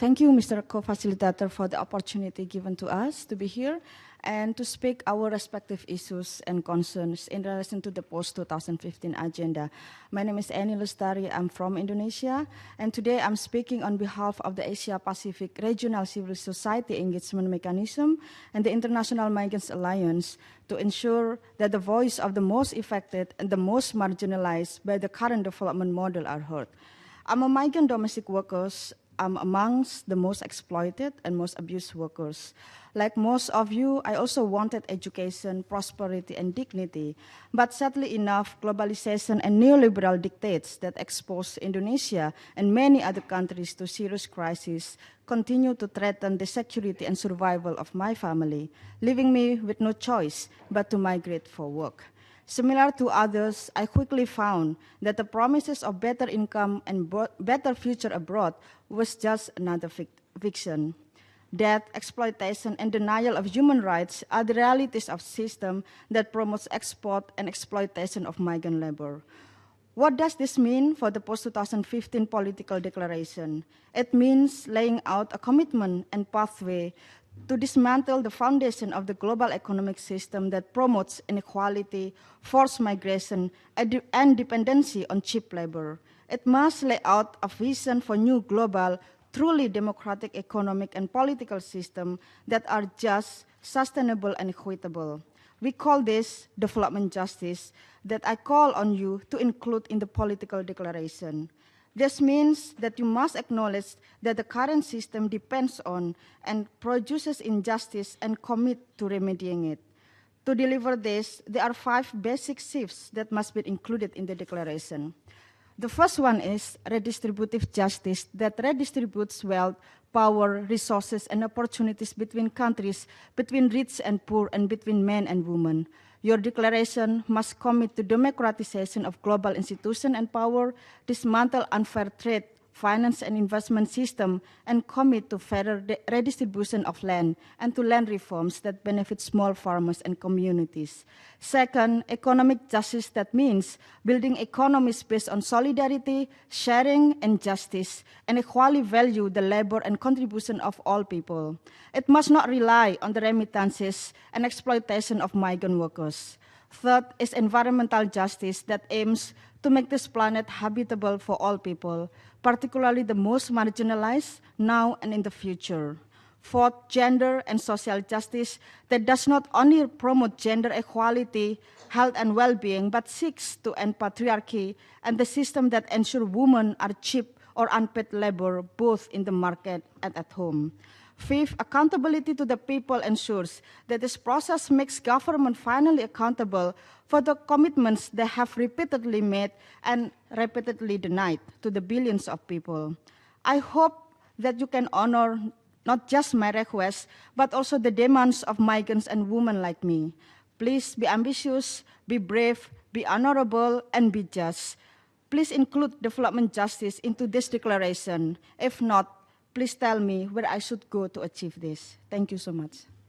Thank you, Mr. Co-Facilitator, for the opportunity given to us to be here and to speak our respective issues and concerns in relation to the post-2015 agenda. My name is Annie Lestari. I'm from Indonesia, and today I'm speaking on behalf of the Asia-Pacific Regional Civil Society Engagement Mechanism and the International Migrants Alliance to ensure that the voice of the most affected and the most marginalized by the current development model are heard. Among migrant domestic workers, I'm amongst the most exploited and most abused workers. Like most of you, I also wanted education, prosperity, and dignity. But sadly enough, globalization and neoliberal dictates that expose Indonesia and many other countries to serious crises continue to threaten the security and survival of my family, leaving me with no choice but to migrate for work. Similar to others, I quickly found that the promises of better income and better future abroad was just another fiction. Death, exploitation, and denial of human rights are the realities of a system that promotes export and exploitation of migrant labor. What does this mean for the post-2015 political declaration? It means laying out a commitment and pathway to dismantle the foundation of the global economic system that promotes inequality, forced migration, and dependency on cheap labor. It must lay out a vision for new global, truly democratic economic and political system that are just, sustainable, and equitable. We call this development justice that I call on you to include in the political declaration. This means that you must acknowledge that the current system depends on and produces injustice and commit to remedying it. To deliver this, there are 5 basic shifts that must be included in the declaration. The first one is redistributive justice that redistributes wealth, power, resources, and opportunities between countries, between rich and poor, and between men and women. Your declaration must commit to democratization of global institutions and power, dismantle unfair trade, finance and investment system, and commit to fairer redistribution of land and to land reforms that benefit small farmers and communities. Second, economic justice that means building economies based on solidarity, sharing, and justice, and equally value the labor and contribution of all people. It must not rely on the remittances and exploitation of migrant workers. Third is environmental justice that aims to make this planet habitable for all people, particularly the most marginalized now and in the future. Fourth, gender and social justice that does not only promote gender equality, health, and well-being, but seeks to end patriarchy and the system that ensures women are cheap or unpaid labor both in the market and at home. Fifth, accountability to the people ensures that this process makes government finally accountable for the commitments they have repeatedly made and repeatedly denied to the billions of people. I hope that you can honor not just my request, but also the demands of migrants and women like me. Please be ambitious, be brave, be honorable, and be just. Please include development justice into this declaration. If not, please tell me where I should go to achieve this. Thank you so much.